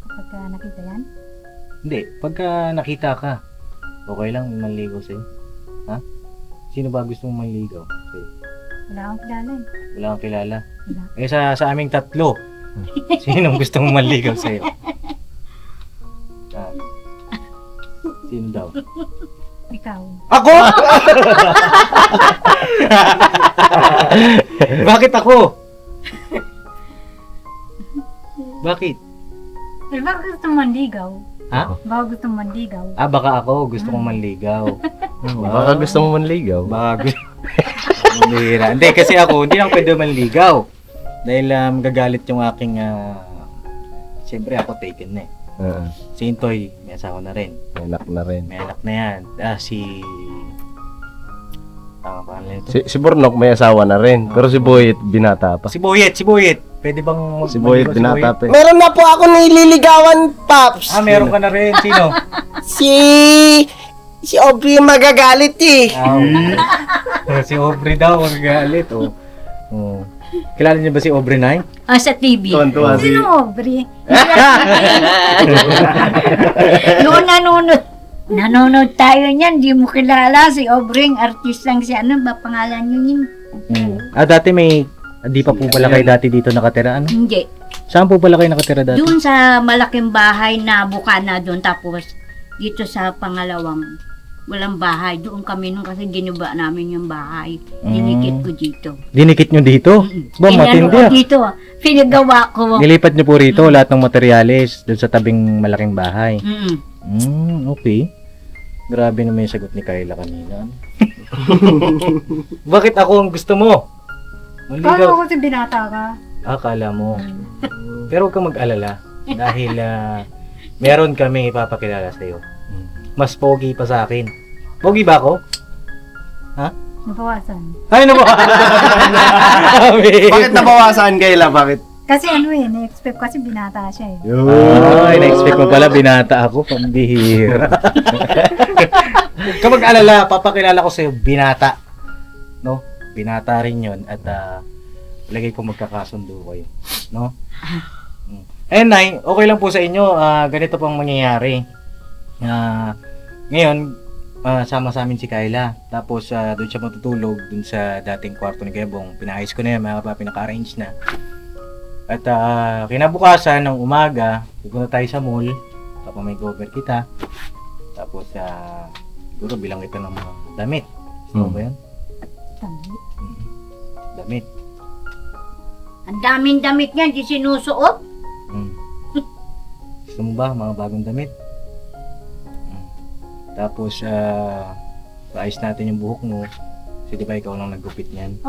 B: kapag nakita yan.
A: Hindi, pagka nakita ka, okay lang may manligaw sa'yo? Ha? Sino ba gusto mong manligaw sa'yo?
B: Wala akong kilala eh.
A: Wala kang kilala?
B: Wala.
A: Sa aming tatlo, sinong gusto mong manligaw sa'yo? Sino daw?
B: Ikaw.
A: Ako! Bakit ako? Bakit?
B: Eh, bakit gusto mo manligaw?
A: Ha?
B: Baka gusto mo manligaw.
A: Baka ako gusto kong manligaw.
C: Baka gusto mo manligaw.
A: Baka gusto. Bumira. Hindi, kasi ako, hindi lang pwede manligaw. Dahil gagalit yung aking, siyempre ako taken na eh. Si Intoy, may asawa na rin.
C: May anak na rin.
A: May anak na yan. Tama pa nila ito?
C: Si Bornok may asawa na rin. Pero si Boyet, binata pa.
A: Si Boyet. Pwede bang
C: Si Boyet,
A: manligaw
C: binata pa.
D: Meron na po ako nililigawan, Paps.
A: Meron ka na rin. Sino?
D: Si Aubrey magagalit eh.
A: Si Aubrey daw, magagalit. Kilala niyo ba si Aubrey Nay?
E: Sa TV.
C: Tuwan-tuwa si...
B: Sino Aubrey?
E: Noon nanonood tayo niyan, di mo kilala si Aubrey, artistang si ano ba pangalan niyo yun?
A: Dati di pa po pala kayo dati dito nakatira, ano?
E: Hindi.
A: Saan po pala kayo nakatira dati?
E: Doon sa malaking bahay na buka na doon, tapos dito sa pangalawang walang bahay. Doon kami nung kasi ginuba namin yung bahay. Dinikit ko dito.
A: Dinikit nyo dito? Ba, matindi
E: ko dito. Pinagawa ko.
A: Nilipat nyo po rito lahat ng materyales doon sa tabing malaking bahay. Okay. Grabe naman yung sagot ni Kayla kanina. Bakit ako ang gusto mo?
B: Kala
A: Manligaw.
B: ko si binata ka.
A: Akala mo. Pero huwag kang mag-alala. Dahil meron kami ipapakilala sa'yo. Mas pogi pa sa akin. Pogi ba ako?
B: Nabawasan.
A: Ay, nabawasan!
C: Bakit nabawasan, Kayla? Bakit?
B: Kasi na-expect ko kasi binata siya eh.
A: Ay, na-expect mo pala, binata ako, pambihira. Kung mag-alala, papakilala ko sa'yo, binata. No? Binata rin yun. At lagay ko magkakasundo kayo. No? Ayun, Nay, okay lang po sa inyo. Ganito pong mangyayari. Ngayon, sama sa amin si Kayla. Tapos, doon siya matutulog, doon sa dating kwarto ni Gebong. Pinaayos ko na yan, mga pinaka-arrange na. At kinabukasan ng umaga, pupunta tayo sa mall. Tapos may cover kita. Tapos, siguro bilang kita ng mga damit. Gusto mo ba yun? Damit.
E: Ang daming damit niya, di sinusuot.
A: Gusto mo ba mga bagong damit? Tapos, paayos natin yung buhok mo. Kasi di ba ikaw lang naggupit niyan?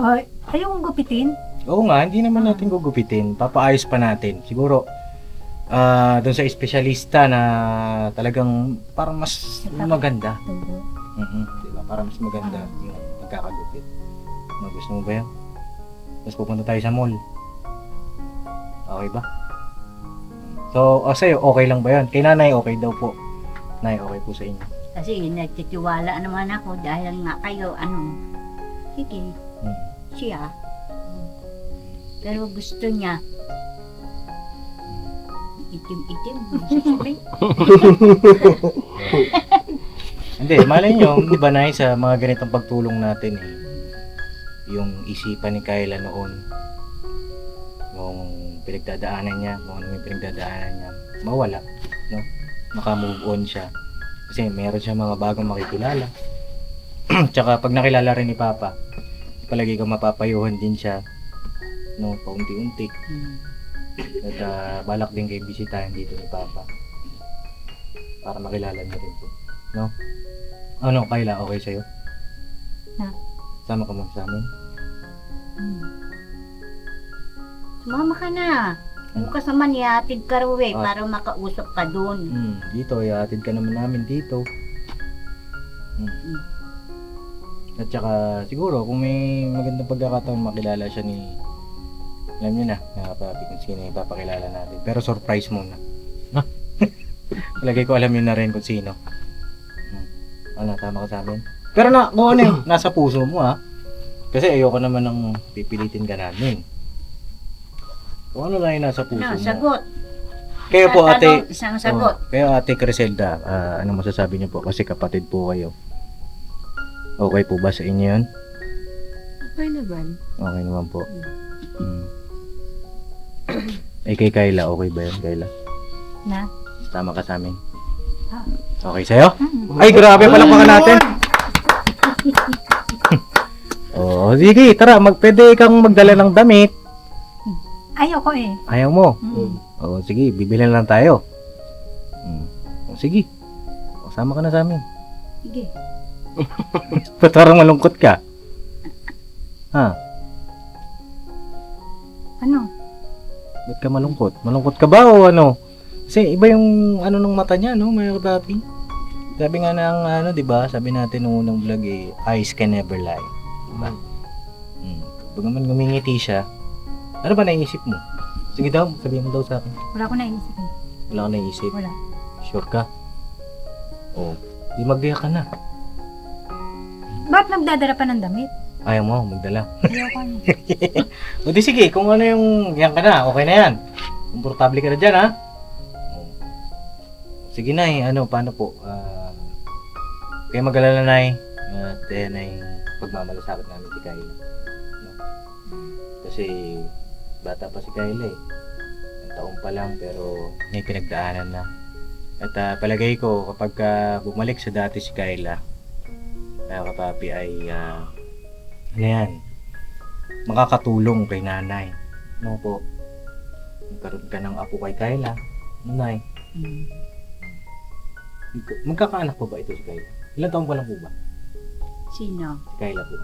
B: Ayaw kong gupitin.
A: Oo nga, hindi naman natin gugupitin. Papaayos pa natin. Siguro, doon sa espesyalista na talagang parang mas maganda. Diba? Parang mas maganda yung pagkakagupit. Gusto mo ba yan? Tapos pupunta tayo sa mall. Okay ba? So, sa'yo, okay lang ba yan? Kay nanay, okay daw po. Nay, okay po sa inyo.
E: Kasi nagtitiwala naman ako dahil nga kayo, sige, siya. Pero gusto niya, itim-itim, sasabihin.
A: Hindi, malay nyo, di ba Nay, sa mga ganitong pagtulong natin yung isipan ni Kayla noon, yung pinagdadaanan niya, kung ano yung pinagdadaanan niya, mawala, no? Maka-move on siya. Kasi meron siya mga bagong makikilala. Tsaka pag nakilala rin ni Papa, palagi kang mapapayuhan din siya, no, paunti-unti. At balak din kayo bisitahin dito ni Papa para makilala niyo rin po, no? Ano, Kayla, okay sa'yo? Sama ka mo sa amin?
E: Sumama ka na. Bukas naman ihatid ka raw para makausap ka doon.
A: Dito, ihatid ka naman namin dito. At saka siguro kung may magandang pagkakataon makilala siya ni, alam niyo na, papi kung sino yung papakilala natin. Pero surprise muna. Lagay ko alam niyo na rin kung sino. Ano, tama ka sa amin? Pero kung ano yung nasa puso mo Kasi ayoko naman ng pipilitin ka namin. Kung ano lang yung nasa puso mo.
E: Sagot.
A: Kayo po ate,
E: Isang sagot.
A: kayo ate Criselda, ano masasabi niyo po? Kasi kapatid po kayo. Okay po ba sa inyo yun?
E: Okay naman.
A: Okay naman po. Kay Kayla, okay ba yun, Kayla?
B: Na?
A: Tama ka sa amin. Okay sa'yo? Ay, grabe, palakpakan natin. Sige, tara, pwede kang magdala ng damit.
B: Ayoko eh.
A: Ayaw mo? Sige, bibili lang tayo. sige. O, sama ka na sa amin.
E: Sige.
A: Ba't parang malungkot ka? Ha?
B: Ano?
A: Ba't ka malungkot? Malungkot ka ba o ano? Kasi iba yung ano ng mata niya, no? May papi. Sabi nga ng ano, 'di ba? Sabi natin nung unang vlog eyes can never lie. Diba? Pag naman ngumingiti siya, ano ba naisip mo? Sige daw, sabihin mo daw sa akin.
B: Wala ko naisip eh.
A: Wala akong naisip.
B: Wala.
A: Sure ka? Oo. Di magdiya ka na.
B: Ba't nagdadala pa ng damit?
A: Ayaw mo, magdala.
B: Ayoko na.
A: O di sige, kung ano yung yan ka na, okay na yan. Komportable ka na dyan, ha? Oo. Sige na ano, paano po? Kaya mag-alala na at yan ay pagmamalasakit namin si Kyla. No? Kasi bata pa si Kyla eh. Ang taon pa lang pero may pinagdaanan na. At palagay ko kapag bumalik sa dati si Kyla, kaya kapapi ay ano yan, makakatulong kay nanay. No po? Magkaroon ka ng apo kay Kyla. Nanay. Magkakaanak po ba ito si Kyla? Ilan taon pa lang po ba?
E: Sino?
A: Si Kyla po.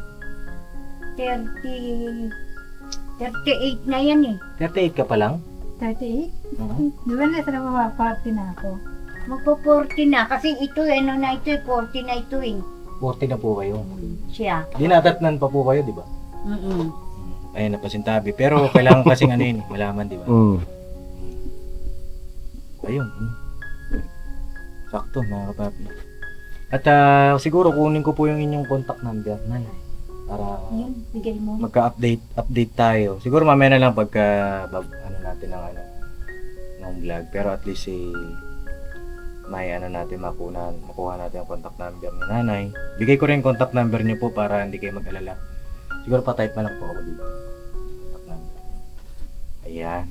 E: 38 na yan eh.
A: 38 ka pa lang?
B: 38?
A: Uh-huh.
B: Di ba nasa napapaparte na ako?
E: Magpo-40 na kasi ito ano na ito 40 na ito eh.
A: 40 na po kayo.
E: Siya.
A: Dinatatnan pa po kayo, di ba? Ayun na pasintabi. Pero kailangan kasing ano yun, malaman, di ba? Ayun. Sakto, mga kapapi. At siguro kunin ko po yung inyong contact number, Nay. Para
E: Yan, bigay mo.
A: magka-update tayo. Siguro mamaya na lang pagka ano natin ng vlog. Pero at least may ano natin makuha natin ang contact number ni nanay. Bigay ko rin yung contact number niyo po para hindi kayo mag-alala. Siguro pa-type na lang po ako dito. Contact number. Ayan.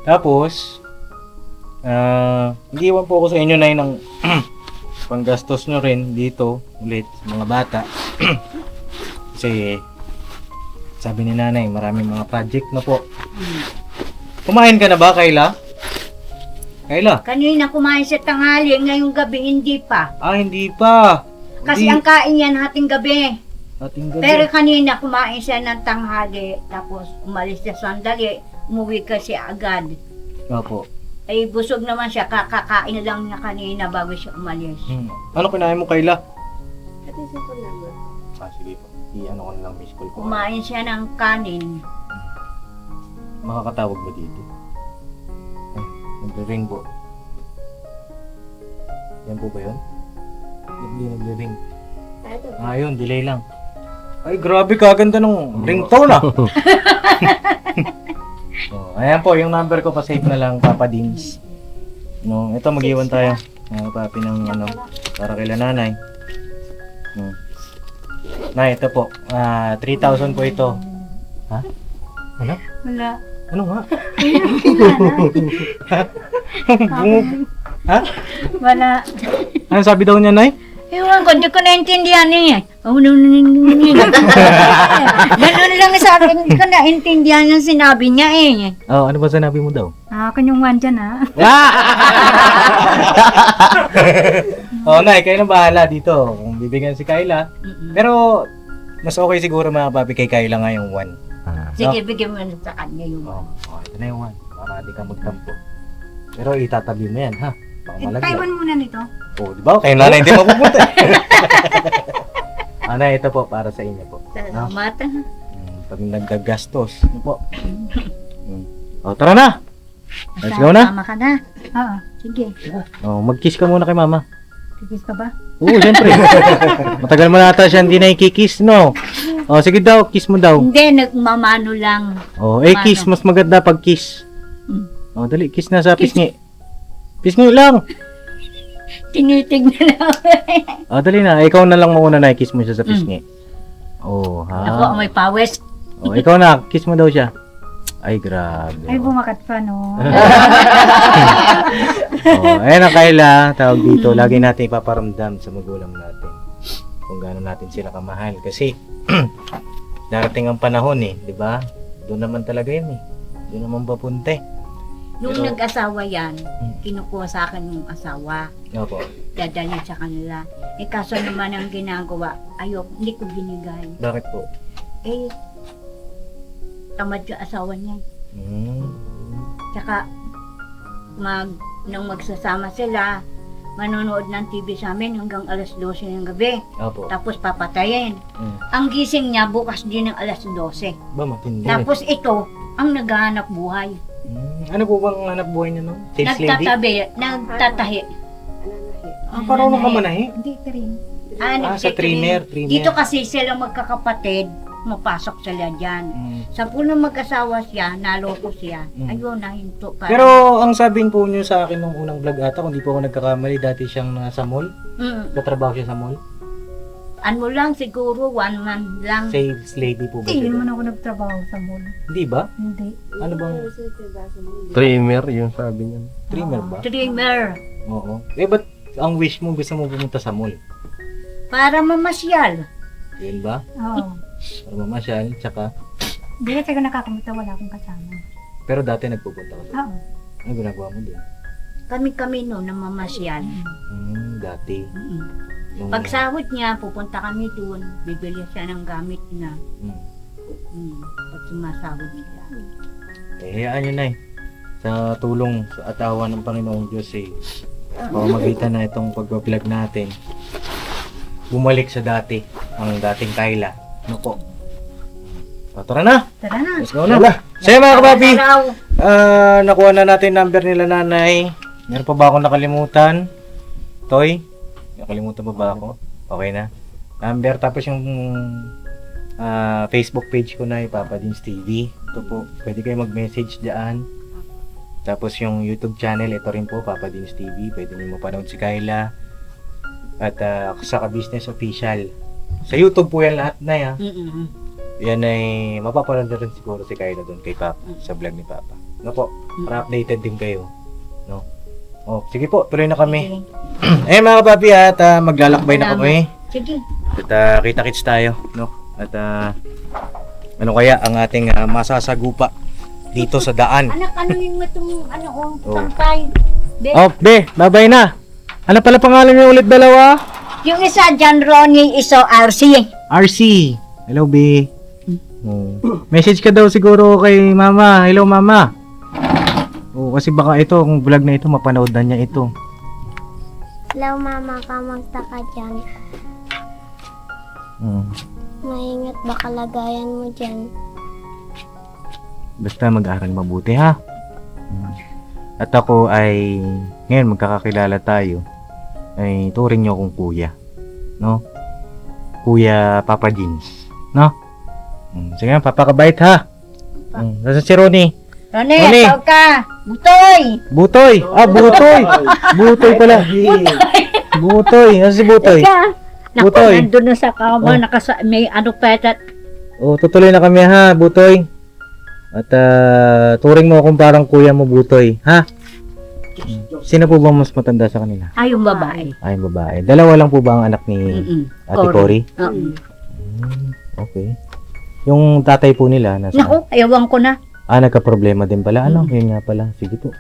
A: Tapos, nag-iwan po ako sa inyo na ng panggastos nyo rin dito ulit sa mga bata. Kasi sabi ni nanay, maraming mga project na po. Kumain ka na ba, Kyla? Kyla?
E: Kanina kumain sa tanghali, ngayong gabi hindi pa.
A: Hindi pa.
E: Kasi
A: Hindi.
E: ang kain yan hating gabi.
A: Ating gabi.
E: Pero kanina kumain siya ng tanghali, tapos umalis na sandali, umuwi kasi agad.
A: Opo.
E: Ay busog naman siya, kakakain lang niya kanina bago siya umalis.
A: Ano kinain mo, Kyla? Sige po. I-ano ko na lang miss call ko.
E: Kumain siya ng kanin.
A: Makakatawag ba dito? Nagre-ring po. Yan po ba yun? Hindi nagre-ring. Yun, delay lang. Ay, grabe, kaganda ng ringtone ayan po, yung number ko pa-save na lang, Papa Dins. No, ito mag-iwan tayo. Papi ng para kay nanay. Nay, ito po. 3,000 po ito. Ha? Ano?
B: Wala.
A: Ano nga? Ha?
B: Wala.
A: Ano sabi daw niya, Nay?
E: Ewan ko, hindi ko naintindihan niya. Ganun lang sa akin, hindi ko naintindihan yung sinabi niya eh.
A: Ano ba sinabi mo daw?
B: Kanyang one dyan ha.
A: Nay, kayo na bahala dito. Kung bibigyan si Kyla. Pero, mas okay siguro mga papi kay Kyla nga yung 1.
E: Sige, bigyan mo na sa kanya yung
A: Ito na yung 1. Para di ka magtampo. Pero itatabi mo yan, ha? Baka malagyan.
B: Taiwan muna nito.
A: Di ba? Kayo nanay hindi mapupunta. Nay, ito po para sa inyo po.
E: salamat.
A: Pag naggagastos. Ano po? Tara na! Let's go na!
E: Tama ka na.
B: Oo.
E: Sige.
A: Mag-kiss ka muna kay mama.
B: Kikis ka ba?
A: Oo, siyempre. Matagal mo nata siya hindi nakikiss, no? Sige daw, kiss mo daw.
E: Hindi, nagmamano lang.
A: Kiss. Mas maganda pag kiss. Dali, kiss na sa
E: Kiss.
A: pisngi. Pisngi lang.
E: Tinitignan lang.
A: Dali na. Ikaw na lang muna na kiss mo siya sa pisngi. Ha?
E: Ako, may pawis.
A: Ikaw na, kiss mo daw siya. Ay, grabe.
B: Ay, bumakat pa no.
A: Ayan ang Kyla, tawag dito. Lagi natin ipaparamdam sa magulang natin kung gaano natin sila kamahal. Kasi, darating ang panahon di ba? Doon naman talaga yun Doon naman papunta
E: Nung
A: Pero-
E: nag-asawa yan, kinukuha sa akin yung asawa.
A: Opo.
E: Dadalhin sa kanila. Eh kaso naman ang ginagawa, hindi ko binigay.
A: Bakit po?
E: Eh, tamad yung asawa niya.
A: Mm.
E: Tsaka, nung magsasama sila, manonood ng TV sa amin hanggang alas 12 ng gabi.
A: Opo.
E: Tapos papatayin.
A: Mm.
E: Ang gising niya bukas din ng alas 12.
A: Ba, matindi.
E: Tapos ito, ang naghahanap buhay.
A: Ano po bang hanap buhay niya no? Sales lady?
E: Nagtatahi.
A: Ah, parang ka manahi?
B: Hindi, trim.
A: Sa trimmer.
E: Dito kasi sila magkakapatid, mapasok sila dyan.
A: Mm.
E: Sa puno mag-asawa siya, naloko siya.
A: Mm.
E: Ayun, nahinto pa.
A: Pero ang sabihin po niyo sa akin nung unang vlog ata, kung di po ako nagkakamali, dati siyang nasa mall. Katrabaho siya sa mall.
E: Ano lang siguro, 1 month lang.
A: Sales lady po ba
B: Hindi
A: siya?
B: naman ako nagtrabaho sa mall.
A: Hindi ba?
B: Hindi.
A: Ano bang
C: Trimmer, yung sabi niya.
A: trimmer ba?
E: Trimmer.
A: Oo. Eh, ba't ang wish mo gusto mo pumunta sa mall?
E: Para mamasyal.
A: Yun ba?
B: Oo.
A: Para mamasyal, tsaka...
B: Hindi kasi ako nakakamita, wala akong kasama.
A: Pero dati nagpupunta ka doon.
B: Oo.
A: Ano ginagawa mo doon?
E: Kami-kami no, na mamasyal.
A: Dati. Yung...
E: Pag sahod niya, pupunta kami doon. Bibili siya ng gamit na. Pag sumasahod niya.
A: hayaan nyo na sa tulong sa atawan ng Panginoong Diyos pamamagitan na itong pag-vlog natin, bumalik sa dati, ang dating Kayla. Ano po? Tara na!
B: Tara na.
A: Let's go na! Sa'yo mga kapapi!
E: Araw.
A: Nakuha na natin number nila nanay. Meron pa ba akong nakalimutan? Toy? Nakalimutan pa ba ako? Okay na. Number, tapos yung Facebook page ko na Papa Dins TV. Ito po, pwede kayo mag-message dyan. Tapos yung YouTube channel, ito rin po, Papa Dins TV. Pwede nyo mapanood si Kayla. At sa Business Official. Sa YouTube po yan lahat na yan. Yan ay mapapanood na rin siguro si Kayla doon kay Papa, sa vlog ni Papa. No po, para updated din kayo. No? Oh, sige po, tuloy na kami. Mga kapapi at maglalakbay na kami.
E: Sige.
A: At kita-kits tayo, no? At ano kaya ang ating masasagupa dito sa daan?
E: Anak, ano yung itong
A: Oh.
E: sampay?
A: Oh, be, babay na. Ano pala pangalan niyo ulit dalawa?
E: Yung isa, John Ronnie, iso RC.
A: RC. Hello, be. Message ka daw siguro kay Mama. Hello, Mama. Kasi baka ito, kung vlog na ito, mapanood na niya ito.
F: Hello mama, kamusta ka dyan? Maingat ba kalagayan mo dyan?
A: Basta mag-aral mabuti, ha? At ako ay, ngayon magkakakilala tayo, ay turing niyo akong kuya. No? Kuya Papa Jeans. No? Sige nga, papakabait ha. Nasaan si Ronnie?
E: Ronnie, tawag ka. Butoy!
A: Butoy! Butoy! Butoy pala. Butoy. Nasaan si Butoy?
E: Naku,
A: Butoy.
E: nandun na sa kama, may petat.
A: Tutuloy na kami ha, Butoy. At turing mo akong parang kuya mo, Butoy. Ha? Sino po ba mas matanda sa kanila?
E: Ay, yung babae.
A: Ay, babae. Dalawa lang po ba ang anak ni Ate Cory?
E: Oo.
A: Okay. Yung tatay po nila, nasa...
E: Naku, ewan ko na.
A: Nagka-problema din pala. Ano? Yun nga pala. Sige po.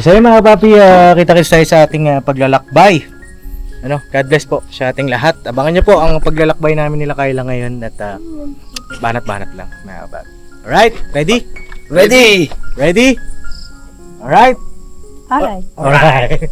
A: So yun mga papi, kita-kits tayo sa ating paglalakbay. Ano? God bless po sa ating lahat. Abangan nyo po ang paglalakbay namin nila Kayla ngayon at banat-banat lang mga papi. Alright? Ready?
C: Ready!
A: Ready? Alright?
B: Alright.
A: Alright.